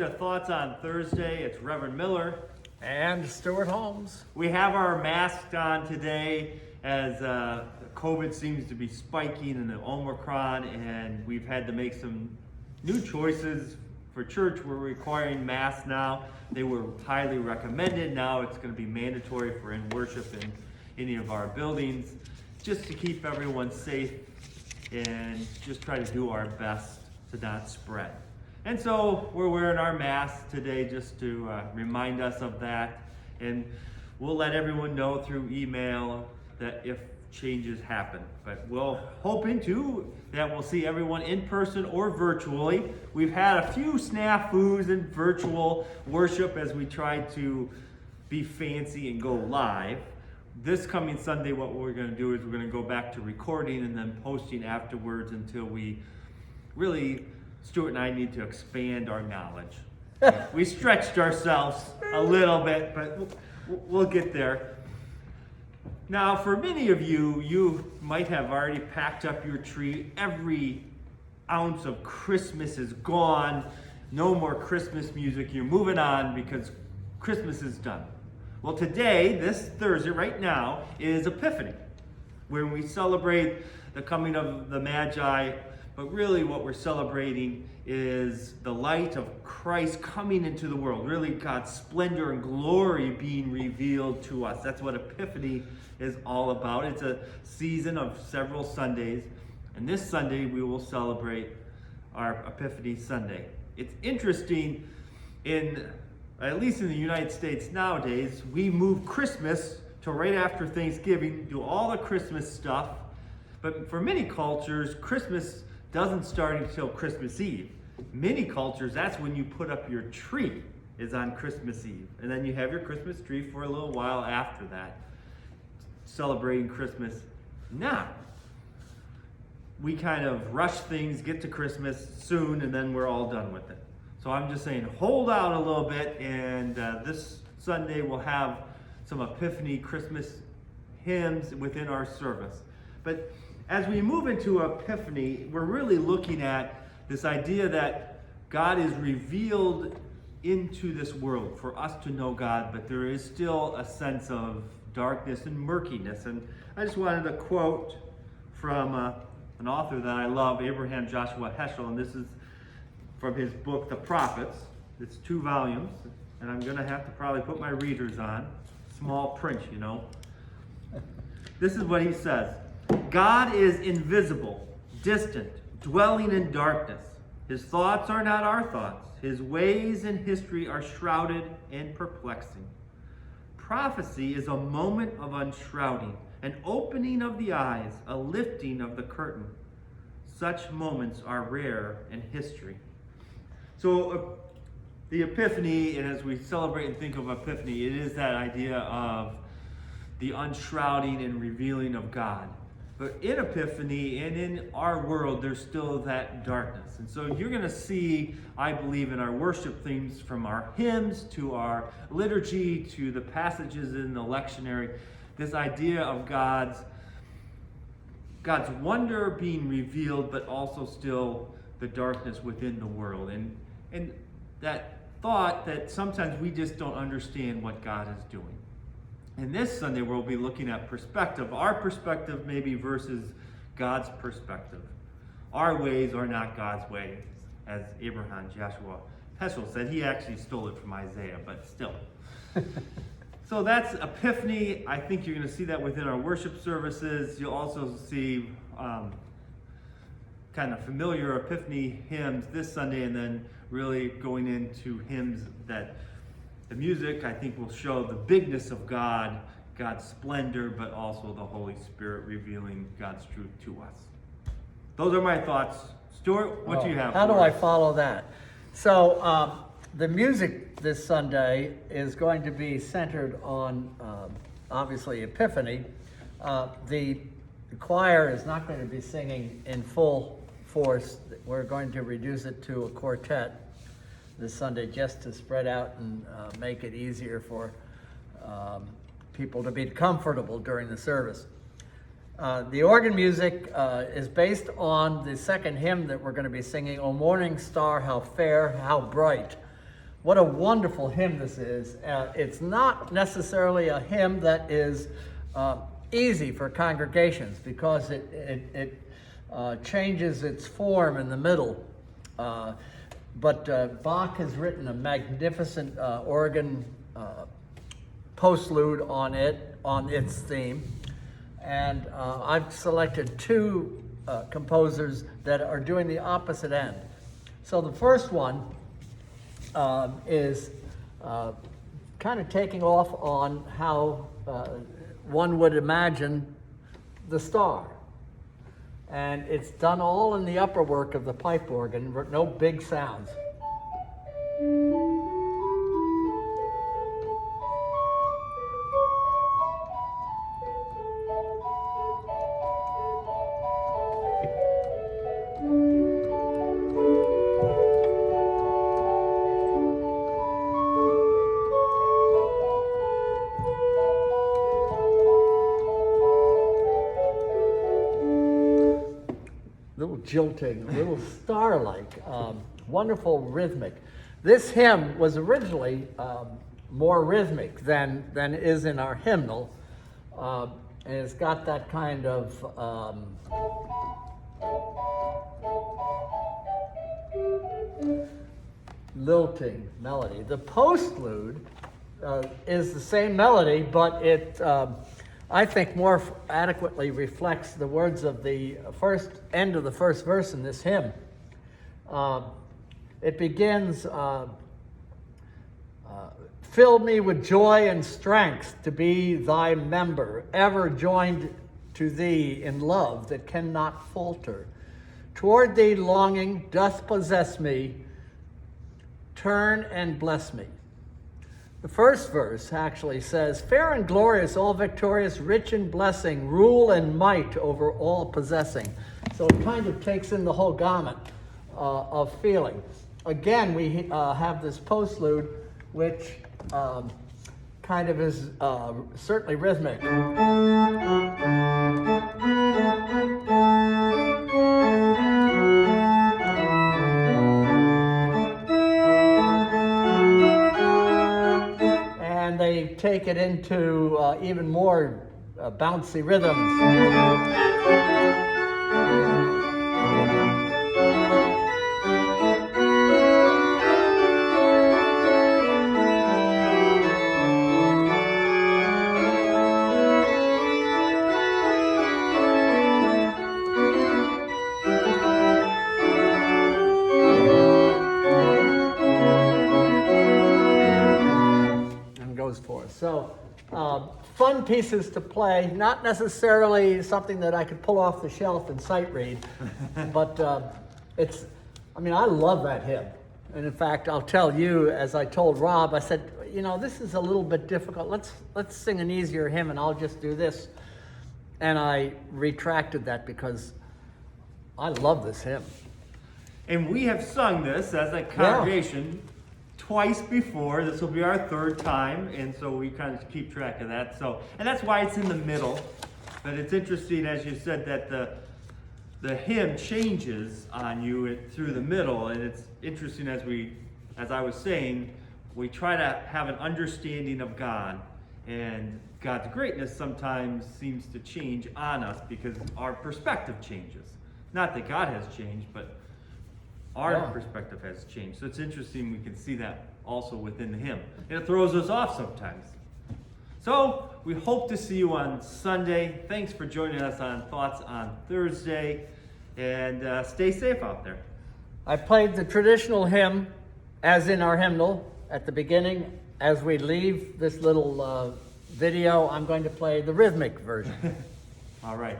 to Thoughts on Thursday. It's Reverend Miller. And Stuart Holmes. We have our masks on today as COVID seems to be spiking in the Omicron, and we've had to make some new choices for church. We're requiring masks now. They were highly recommended. Now it's going to be mandatory for in worship in any of our buildings, just to keep everyone safe and just try to do our best to not spread. And so we're wearing our masks today just to remind us of that. And we'll let everyone know through email that if changes happen. But we're hoping too that we'll see everyone in person or virtually. We've had a few snafus in virtual worship as we try to be fancy and go live. This coming Sunday, what we're going to do is we're going to go back to recording and then posting afterwards until we really, Stuart and I need to expand our knowledge. We stretched ourselves a little bit, but we'll get there. Now, for many of you, you might have already packed up your tree. Every ounce of Christmas is gone. No more Christmas music. You're moving on because Christmas is done. Well, today, this Thursday, right now, is Epiphany, when we celebrate the coming of the Magi. But really what we're celebrating is the light of Christ coming into the world. Really God's splendor and glory being revealed to us. That's what Epiphany is all about. It's a season of several Sundays. And this Sunday we will celebrate our Epiphany Sunday. It's interesting, at least in the United States nowadays, we move Christmas to right after Thanksgiving, do all the Christmas stuff. But for many cultures, Christmas doesn't start until Christmas Eve. Many cultures, that's when you put up your tree, is on Christmas Eve. And then you have your Christmas tree for a little while after that, celebrating Christmas. Now, we kind of rush things, get to Christmas soon, and then we're all done with it. So I'm just saying, hold out a little bit, and this Sunday we'll have some Epiphany Christmas hymns within our service. But as we move into Epiphany, we're really looking at this idea that God is revealed into this world for us to know God, but there is still a sense of darkness and murkiness. And I just wanted to quote from an author that I love, Abraham Joshua Heschel, and this is from his book, The Prophets. It's 2 volumes, and I'm going to have to probably put my readers on. Small print, you know. This is what he says. God is invisible, distant, dwelling in darkness. His thoughts are not our thoughts. His ways in history are shrouded and perplexing. Prophecy is a moment of unshrouding, an opening of the eyes, a lifting of the curtain. Such moments are rare in history. So the Epiphany, and as we celebrate and think of Epiphany, it is that idea of the unshrouding and revealing of God. But in Epiphany and in our world, there's still that darkness. And so you're going to see, I believe, in our worship themes, from our hymns to our liturgy to the passages in the lectionary, this idea of God's wonder being revealed, but also still the darkness within the world. And that thought that sometimes we just don't understand what God is doing. And this Sunday we'll be looking at perspective, our perspective maybe versus God's perspective. Our ways are not God's ways, as Abraham Joshua Heschel said. He actually stole it from Isaiah, but still. So that's Epiphany. I think you're going to see that within our worship services. You'll also see kind of familiar Epiphany hymns this Sunday, and then really going into hymns that the music, I think, will show the bigness of God, God's splendor, but also the Holy Spirit revealing God's truth to us. Those are my thoughts. Stuart, what do you have? How do I follow that? So the music this Sunday is going to be centered on, obviously, Epiphany. The choir is not going to be singing in full force. We're going to reduce it to a quartet this Sunday just to spread out and make it easier for people to be comfortable during the service. The organ music is based on the second hymn that we're going to be singing, O Morning Star, How Fair, How Bright. what a wonderful hymn this is. It's not necessarily a hymn that is easy for congregations because it changes its form in the middle. But Bach has written a magnificent organ postlude on its theme. And I've selected two composers that are doing the opposite end. So the first one is kind of taking off on how one would imagine the star. And it's done all in the upper work of the pipe organ, no big sounds. Little jilting, a little star-like, wonderful rhythmic. This hymn was originally more rhythmic than is in our hymnal, and it's got that kind of lilting melody. The postlude is the same melody, but it I think more adequately reflects the words of the first end of the first verse in this hymn. It begins, fill me with joy and strength to be thy member, ever joined to thee in love that cannot falter. Toward thee longing doth possess me, turn and bless me. The first verse actually says, fair and glorious, all victorious, rich in blessing, rule and might over all possessing. So it kind of takes in the whole gamut of feeling. Again, we have this postlude, which kind of is certainly rhythmic. And they take it into even more bouncy rhythms. For. So fun pieces to play, not necessarily something that I could pull off the shelf and sight read, but I love that hymn. And in fact, I'll tell you, as I told Rob, I said, this is a little bit difficult. Let's sing an easier hymn and I'll just do this. And I retracted that because I love this hymn. And we have sung this as a congregation twice before. This will be our third time, and so we kind of keep track of that. So, and that's why it's in the middle. But it's interesting, as you said, that the hymn changes on you through the middle, and it's interesting as I was saying, we try to have an understanding of God, and God's greatness sometimes seems to change on us because our perspective changes. Not that God has changed, but our perspective has changed. So it's interesting we can see that also within the hymn. And it throws us off sometimes. So we hope to see you on Sunday. Thanks for joining us on Thoughts on Thursday. And stay safe out there. I played the traditional hymn as in our hymnal at the beginning. As we leave this little video, I'm going to play the rhythmic version. All right.